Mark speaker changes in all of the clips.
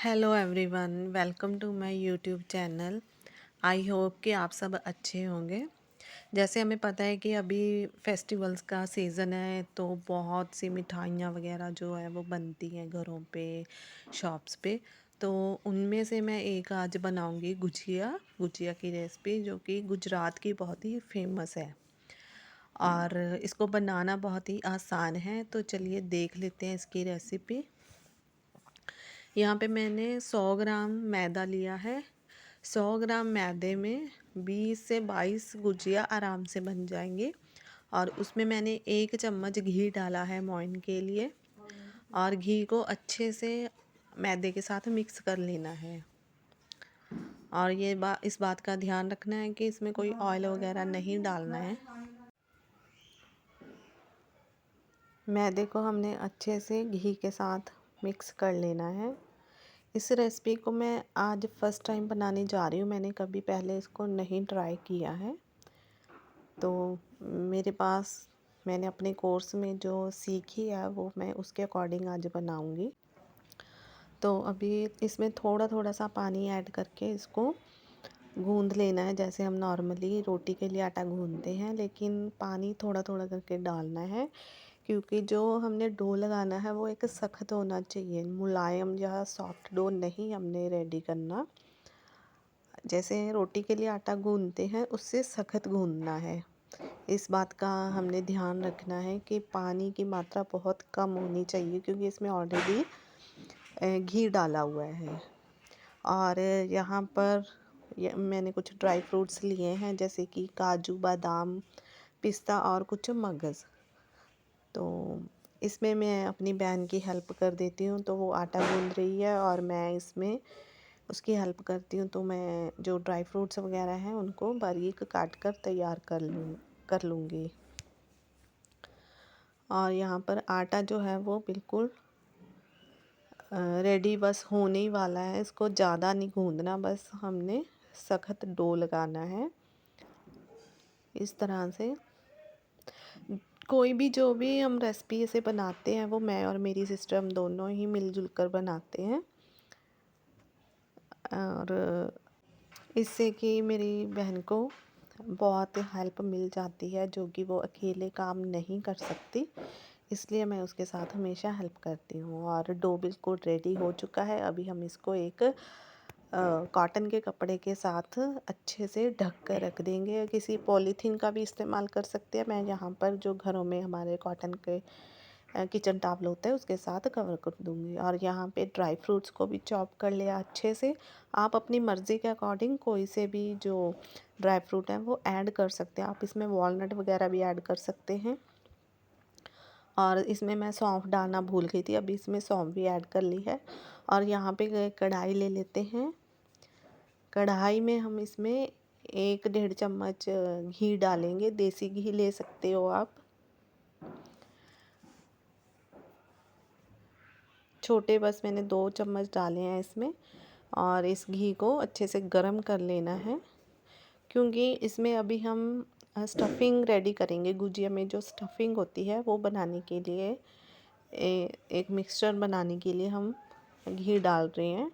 Speaker 1: Hello everyone, welcome to my YouTube channel. I hope कि आप सब अच्छे होंगे। जैसे हमें पता है कि अभी फेस्टिवल्स का सीज़न है, तो बहुत सी मिठाइयाँ वगैरह जो है वो बनती हैं घरों पे, शॉप्स पे। तो उनमें से मैं एक आज बनाऊंगी गुजिया गुजिया की रेसिपी, जो कि गुजरात की बहुत ही फेमस है और इसको बनाना बहुत ही आसान है। तो चलिए देख लेते हैं इसकी रेसिपी। यहाँ पे मैंने 100 ग्राम मैदा लिया है। 100 ग्राम मैदे में 20 से 22 गुजिया आराम से बन जाएंगे। और उसमें मैंने 1 चम्मच घी डाला है मोइन के लिए। और घी को अच्छे से मैदे के साथ मिक्स कर लेना है। और इस बात का ध्यान रखना है कि इसमें कोई ऑयल वगैरह नहीं डालना है। मैदे को हमने अच्छे से घी के साथ मिक्स कर लेना है। इस रेसिपी को मैं आज फर्स्ट टाइम बनाने जा रही हूँ। मैंने कभी पहले इसको नहीं ट्राई किया है। तो मेरे पास मैंने अपने कोर्स में जो सीखी है वो मैं उसके अकॉर्डिंग आज बनाऊँगी। तो अभी इसमें थोड़ा थोड़ा सा पानी ऐड करके इसको गूंद लेना है, जैसे हम नॉर्मली रोटी के लिए आटा गूंदते हैं, लेकिन पानी थोड़ा थोड़ा करके डालना है। क्योंकि जो हमने डो लगाना है वो एक सख्त होना चाहिए, मुलायम या सॉफ्ट डो नहीं हमने रेडी करना। जैसे रोटी के लिए आटा गूंदते हैं उससे सख्त गूंदना है। इस बात का हमने ध्यान रखना है कि पानी की मात्रा बहुत कम होनी चाहिए, क्योंकि इसमें ऑलरेडी घी डाला हुआ है। और यहाँ पर मैंने कुछ ड्राई फ्रूट्स लिए हैं, जैसे कि काजू, बादाम, पिस्ता और कुछ मगज़। तो इसमें मैं अपनी बहन की हेल्प कर देती हूँ। तो वो आटा गूंद रही है और मैं इसमें उसकी हेल्प करती हूँ। तो मैं जो ड्राई फ्रूट्स वगैरह हैं उनको बारीक काट कर तैयार कर लूँगी। और यहाँ पर आटा जो है वो बिल्कुल रेडी बस होने ही वाला है। इसको ज़्यादा नहीं गूंदना, बस हमने सख्त डो लगाना है इस तरह से। कोई भी जो भी हम रेसिपी इसे बनाते हैं वो मैं और मेरी सिस्टर हम दोनों ही मिलजुल कर बनाते हैं। और इससे कि मेरी बहन को बहुत हेल्प मिल जाती है, जो कि वो अकेले काम नहीं कर सकती। इसलिए मैं उसके साथ हमेशा हेल्प करती हूँ। और डो बिल्कुल रेडी हो चुका है। अभी हम इसको एक कॉटन के कपड़े के साथ अच्छे से ढक कर रख देंगे। किसी पॉलीथीन का भी इस्तेमाल कर सकते हैं। मैं यहाँ पर जो घरों में हमारे कॉटन के किचन टॉवल होता है उसके साथ कवर कर दूँगी। और यहाँ पे ड्राई फ्रूट्स को भी चॉप कर लिया अच्छे से। आप अपनी मर्ज़ी के अकॉर्डिंग कोई से भी जो ड्राई फ्रूट हैं वो ऐड कर सकते हैं। आप इसमें वॉलनट वगैरह भी ऐड कर सकते हैं। और इसमें मैं सौंफ डालना भूल गई थी, अभी इसमें सौंफ भी ऐड कर ली है। और यहाँ पे कढ़ाई ले लेते हैं। कढ़ाई में हम इसमें 1 डेढ़ चम्मच घी डालेंगे। देसी घी ले सकते हो आप। छोटे बस मैंने 2 चम्मच डाले हैं इसमें। और इस घी को अच्छे से गरम कर लेना है, क्योंकि इसमें अभी हम स्टफिंग रेडी करेंगे। गुजिया में जो स्टफिंग होती है वो बनाने के लिए एक मिक्सचर बनाने के लिए हम घी डाल रहे हैं।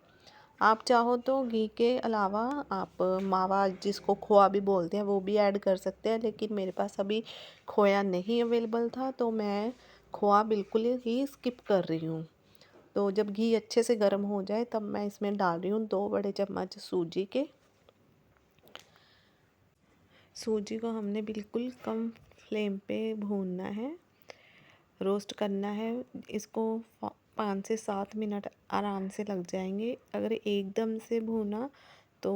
Speaker 1: आप चाहो तो घी के अलावा आप मावा, जिसको खोआ भी बोलते हैं, वो भी ऐड कर सकते हैं। लेकिन मेरे पास अभी खोया नहीं अवेलेबल था, तो मैं खोआ बिल्कुल ही स्किप कर रही हूँ। तो जब घी अच्छे से गर्म हो जाए तब मैं इसमें डाल रही हूँ 2 बड़े चम्मच सूजी के। सूजी को हमने बिल्कुल कम फ्लेम पे भूनना है, रोस्ट करना है। इसको 5 से 7 मिनट आराम से लग जाएंगे। अगर एकदम से भूना तो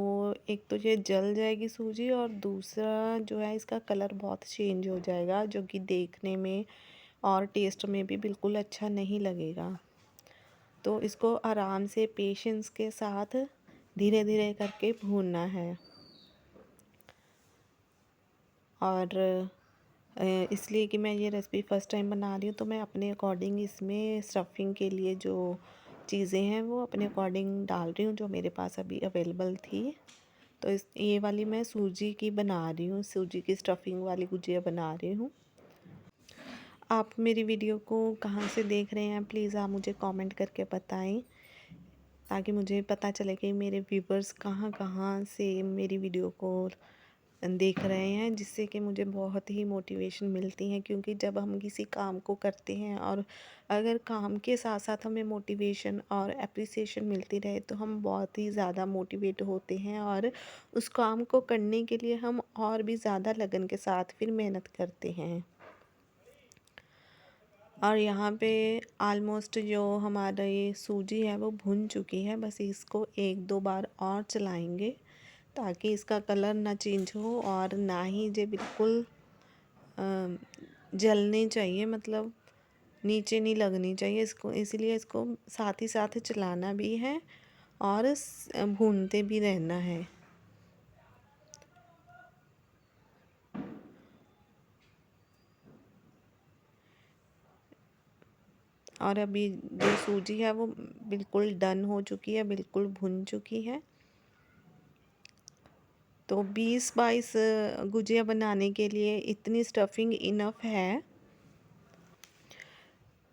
Speaker 1: एक तो ये जल जाएगी सूजी, और दूसरा जो है इसका कलर बहुत चेंज हो जाएगा, जो कि देखने में और टेस्ट में भी बिल्कुल अच्छा नहीं लगेगा। तो इसको आराम से पेशेंस के साथ धीरे धीरे करके भूनना है। और इसलिए कि मैं ये रेसिपी फ़र्स्ट टाइम बना रही हूँ, तो मैं अपने अकॉर्डिंग इसमें स्टफिंग के लिए जो चीज़ें हैं वो अपने अकॉर्डिंग डाल रही हूँ, जो मेरे पास अभी अवेलेबल थी। तो ये वाली मैं सूजी की बना रही हूँ, सूजी की स्टफिंग वाली गुजिया बना रही हूँ। आप मेरी वीडियो को कहाँ से देख रहे हैं, प्लीज़ आप मुझे कमेंट करके बताएं। ताकि मुझे पता चले कि मेरे व्यूवर्स कहाँ कहाँ से मेरी वीडियो को देख रहे हैं, जिससे कि मुझे बहुत ही मोटिवेशन मिलती है। क्योंकि जब हम किसी काम को करते हैं और अगर काम के साथ साथ हमें मोटिवेशन और एप्रिसिएशन मिलती रहे तो हम बहुत ही ज़्यादा मोटिवेट होते हैं और उस काम को करने के लिए हम और भी ज़्यादा लगन के साथ फिर मेहनत करते हैं। और यहाँ पे ऑलमोस्ट जो हमारा ये सूजी है वो भुन चुकी है। बस इसको एक दो बार और चलाएंगे ताकि इसका कलर ना चेंज हो और ना ही ये बिल्कुल जलनी चाहिए, मतलब नीचे नहीं लगनी चाहिए इसको। इसलिए इसको साथ ही साथ चलाना भी है और भूनते भी रहना है। और अभी जो सूजी है वो बिल्कुल डन हो चुकी है, बिल्कुल भुन चुकी है। तो 20-22 गुजिया बनाने के लिए इतनी स्टफिंग इनफ है।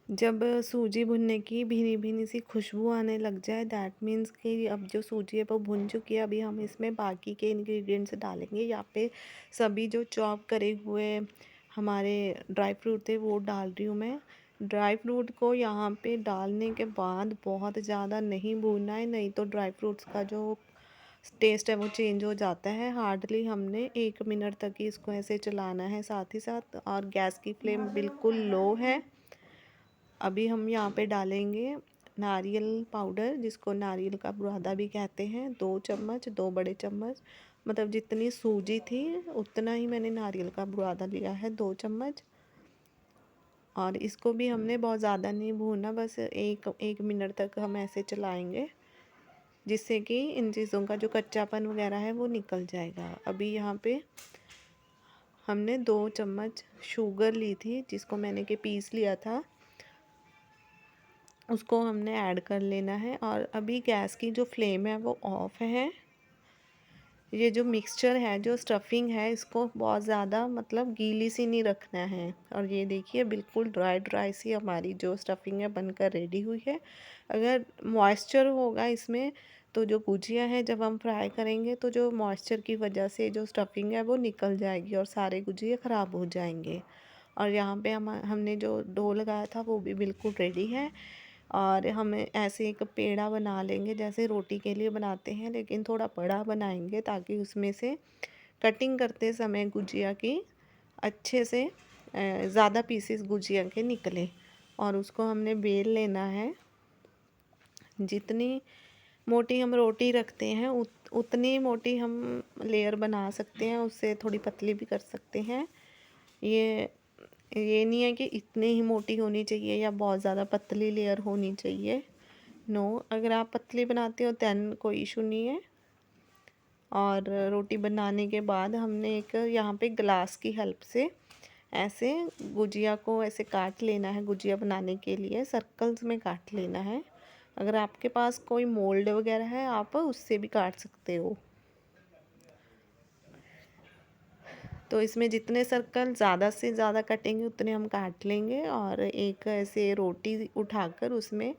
Speaker 1: जब सूजी भुनने की भीनी भीनी सी खुशबू आने लग जाए दैट मीन्स कि अब जो सूजी है वो भुन चुकी है। अभी हम इसमें बाकी के इंग्रेडिएंट्स डालेंगे। यहाँ पे सभी जो चॉप करे हुए हमारे ड्राई फ्रूट थे वो डाल रही हूँ मैं। ड्राई फ्रूट को यहाँ पे डालने के बाद बहुत ज़्यादा नहीं भूनना है, नहीं तो ड्राई फ्रूट्स का जो टेस्ट है वो चेंज हो जाता है। हार्डली हमने 1 मिनट तक ही इसको ऐसे चलाना है साथ ही साथ, और गैस की फ्लेम बिल्कुल लो है। अभी हम यहाँ पे डालेंगे नारियल पाउडर, जिसको नारियल का बुरादा भी कहते हैं। 2 चम्मच, 2 बड़े चम्मच, मतलब जितनी सूजी थी उतना ही मैंने नारियल का बुरादा लिया है, 2 चम्मच। और इसको भी हमने बहुत ज़्यादा नहीं भूनना, बस एक मिनट तक हम ऐसे चलाएंगे जिससे कि इन चीज़ों का जो कच्चापन वगैरह है वो निकल जाएगा। अभी यहाँ पे हमने 2 चम्मच शुगर ली थी जिसको मैंने के पीस लिया था, उसको हमने ऐड कर लेना है। और अभी गैस की जो फ्लेम है वो ऑफ है। ये जो मिक्सचर है, जो स्टफिंग है, इसको बहुत ज़्यादा मतलब गीली सी नहीं रखना है। और ये देखिए बिल्कुल ड्राई ड्राई सी हमारी जो स्टफिंग है बनकर रेडी हुई है। अगर मॉइस्चर होगा इसमें तो जो गुजिया है जब हम फ्राई करेंगे तो जो मॉइस्चर की वजह से जो स्टफिंग है वो निकल जाएगी और सारे गुजिया ख़राब हो जाएंगे। और यहाँ पे हमने जो डो लगाया था वो भी बिल्कुल रेडी है। और हमें ऐसे एक पेड़ा बना लेंगे जैसे रोटी के लिए बनाते हैं, लेकिन थोड़ा बड़ा बनाएंगे ताकि उसमें से कटिंग करते समय गुजिया की अच्छे से ज़्यादा पीसेस गुजिया के निकले। और उसको हमने बेल लेना है। जितनी मोटी हम रोटी रखते हैं उतनी मोटी हम लेयर बना सकते हैं, उससे थोड़ी पतली भी कर सकते हैं। ये नहीं है कि इतनी ही मोटी होनी चाहिए या बहुत ज़्यादा पतली लेयर होनी चाहिए। नो, अगर आप पतली बनाते हो दैन कोई इशू नहीं है। और रोटी बनाने के बाद हमने एक यहाँ पे ग्लास की हेल्प से ऐसे गुजिया को ऐसे काट लेना है। गुजिया बनाने के लिए सर्कल्स में काट लेना है। अगर आपके पास कोई मोल्ड वगैरह है आप उससे भी काट सकते हो। तो इसमें जितने सर्कल ज़्यादा से ज़्यादा कटेंगे उतने हम काट लेंगे। और एक ऐसे रोटी उठाकर उसमें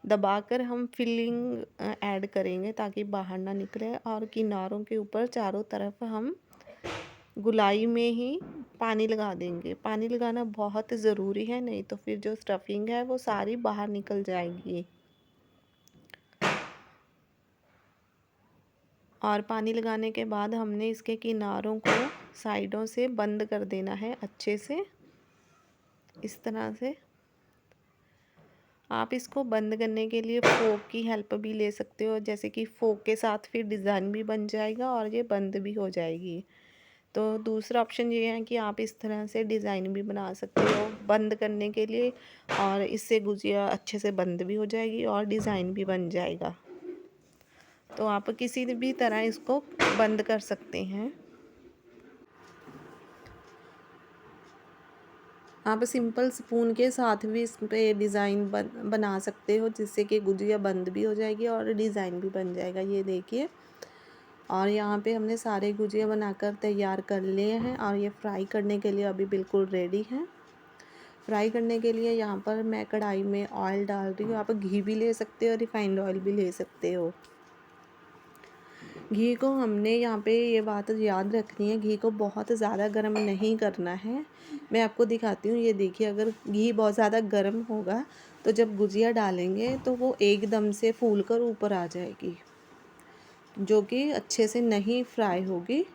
Speaker 1: दबाकर हम फिलिंग ऐड करेंगे ताकि बाहर ना निकले। और किनारों के ऊपर चारों तरफ हम गुलाई में ही पानी लगा देंगे। पानी लगाना बहुत ज़रूरी है, नहीं तो फिर जो स्टफिंग है वो सारी बाहर निकल जाएगी। और पानी लगाने के बाद हमने इसके किनारों को साइडों से बंद कर देना है अच्छे से, इस तरह से। आप इसको बंद करने के लिए फोक की हेल्प भी ले सकते हो, जैसे कि फोक के साथ फिर डिज़ाइन भी बन जाएगा और ये बंद भी हो जाएगी। तो दूसरा ऑप्शन ये है कि आप इस तरह से डिज़ाइन भी बना सकते हो बंद करने के लिए, और इससे गुजिया अच्छे से बंद भी हो जाएगी और डिज़ाइन भी बन जाएगा। तो आप किसी भी तरह इसको बंद कर सकते हैं। आप सिंपल स्पून के साथ भी इस पे डिज़ाइन बना सकते हो, जिससे कि गुजिया बंद भी हो जाएगी और डिज़ाइन भी बन जाएगा। ये देखिए, और यहाँ पे हमने सारे गुजिया बनाकर तैयार कर लिए हैं और ये फ्राई करने के लिए अभी बिल्कुल रेडी हैं। फ्राई करने के लिए यहाँ पर मैं कढ़ाई में ऑयल डाल रही हूँ। आप घी भी ले सकते हो, रिफाइंड ऑयल भी ले सकते हो। घी को हमने यहाँ पे ये बात याद रखनी है, घी को बहुत ज़्यादा गर्म नहीं करना है। मैं आपको दिखाती हूँ, ये देखिए, अगर घी बहुत ज़्यादा गर्म होगा तो जब गुजिया डालेंगे तो वो एकदम से फूल कर ऊपर आ जाएगी, जो कि अच्छे से नहीं फ्राई होगी,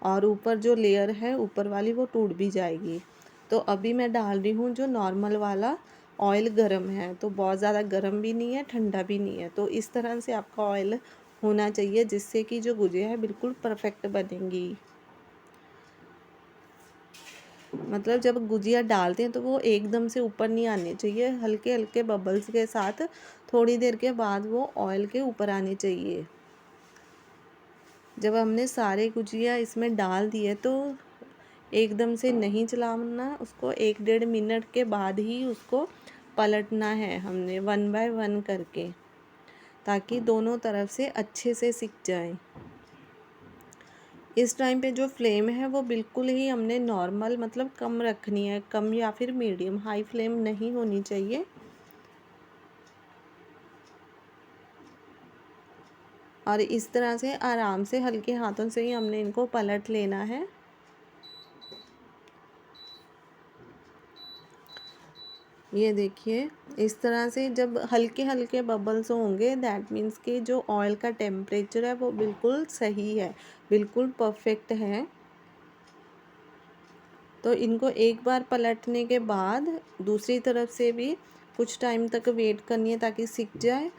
Speaker 1: और ऊपर जो लेयर है ऊपर वाली वो टूट भी जाएगी। तो अभी मैं डाल रही हूँ जो नॉर्मल वाला ऑयल गरम है, तो बहुत ज़्यादा गरम भी नहीं है, ठंडा भी नहीं है। तो इस तरह से आपका ऑयल होना चाहिए, जिससे कि जो गुजिया है बिल्कुल परफेक्ट बनेंगी। मतलब जब गुजिया डालते हैं तो वो एकदम से ऊपर नहीं आने चाहिए, हल्के हल्के बबल्स के साथ थोड़ी देर के बाद वो ऑयल के ऊपर आने चाहिए। जब हमने सारे गुजिया इसमें डाल दिए तो एकदम से नहीं चलाना उसको, 1-1.5 मिनट के बाद ही उसको पलटना है हमने, 1 बाय 1 करके, ताकि दोनों तरफ से अच्छे से सिक जाए। इस टाइम पे जो फ्लेम है वो बिल्कुल ही हमने नॉर्मल, मतलब कम रखनी है, कम या फिर मीडियम, हाई फ्लेम नहीं होनी चाहिए। और इस तरह से आराम से हल्के हाथों से ही हमने इनको पलट लेना है। ये देखिए, इस तरह से जब हल्के हल्के बबल्स होंगे, दैट मीन्स कि जो ऑयल का टेम्परेचर है वो बिल्कुल सही है, बिल्कुल परफेक्ट है। तो इनको एक बार पलटने के बाद दूसरी तरफ से भी कुछ टाइम तक वेट करनी है ताकि सिक जाए।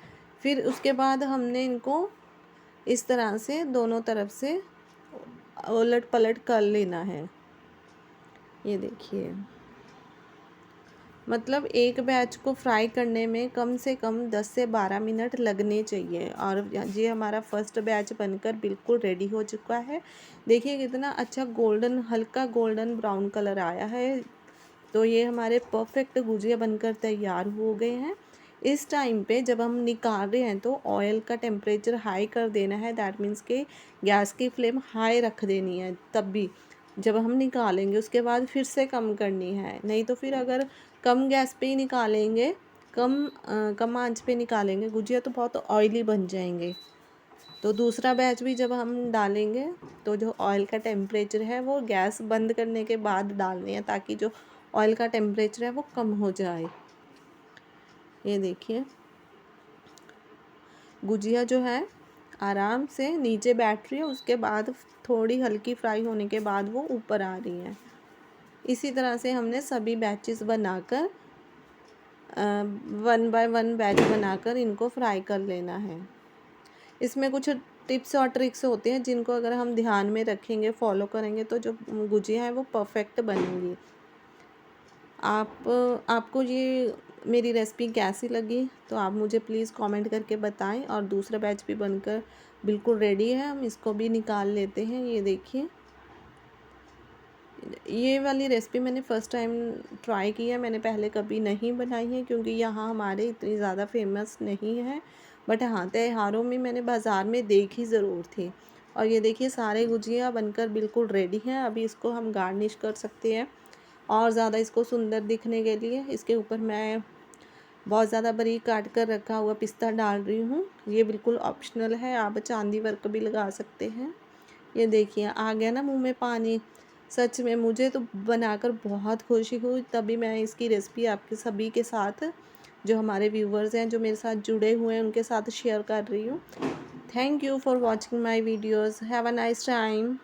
Speaker 1: फिर उसके बाद हमने इनको इस तरह से दोनों तरफ से उलट पलट कर लेना है। ये देखिए, मतलब एक बैच को फ्राई करने में कम से कम 10 से 12 मिनट लगने चाहिए। और ये हमारा फर्स्ट बैच बनकर बिल्कुल रेडी हो चुका है। देखिए कितना अच्छा गोल्डन, हल्का गोल्डन ब्राउन कलर आया है। तो ये हमारे परफेक्ट गुजिया बनकर तैयार हो गए हैं। इस टाइम पे जब हम निकाल रहे हैं तो ऑयल का टेम्परेचर हाई कर देना है, दैट मीन्स के गैस की फ्लेम हाई रख देनी है। तब भी जब हम निकालेंगे उसके बाद फिर से कम करनी है, नहीं तो फिर अगर कम गैस पे ही निकालेंगे, कम आंच पे निकालेंगे गुजिया, तो बहुत ऑयली बन जाएंगे। तो दूसरा बैच भी जब हम डालेंगे तो जो ऑयल का टेम्परेचर है वो गैस बंद करने के बाद डालनी है, ताकि जो ऑयल का टेम्परेचर है वो कम हो जाए। ये देखिए, गुजिया जो है आराम से नीचे बैठ रही है, उसके बाद थोड़ी हल्की फ्राई होने के बाद वो ऊपर आ रही है। इसी तरह से हमने सभी बैचेस बनाकर 1 बाय 1 बैच बनाकर इनको फ्राई कर लेना है। इसमें कुछ टिप्स और ट्रिक्स होते हैं जिनको अगर हम ध्यान में रखेंगे, फॉलो करेंगे, तो जो गुजिया है वो परफेक्ट बनेंगी। आपको ये मेरी रेसिपी कैसी लगी तो आप मुझे प्लीज़ कमेंट करके बताएं। और दूसरा बैच भी बनकर बिल्कुल रेडी है, हम इसको भी निकाल लेते हैं। ये देखिए, ये वाली रेसिपी मैंने फ़र्स्ट टाइम ट्राई की है, मैंने पहले कभी नहीं बनाई है, क्योंकि यहाँ हमारे इतनी ज़्यादा फेमस नहीं है। बट हाँ, त्योहारों में मैंने बाज़ार में देखी ज़रूर थी। और ये देखिए, सारे गुजिया बनकर बिल्कुल रेडी हैं। अभी इसको हम गार्निश कर सकते हैं और ज़्यादा इसको सुंदर दिखने के लिए। इसके ऊपर मैं बहुत ज़्यादा बारीक काट कर रखा हुआ पिस्ता डाल रही हूँ। ये बिल्कुल ऑप्शनल है, आप चांदी वर्क भी लगा सकते हैं। ये देखिए, आ गया ना मुंह में पानी। सच में मुझे तो बनाकर बहुत खुशी हुई, तभी मैं इसकी रेसिपी आपके सभी के साथ, जो हमारे व्यूवर्स हैं, जो मेरे साथ जुड़े हुए हैं, उनके साथ शेयर कर रही हूँ। Thank you for watching my videos. Have a nice time.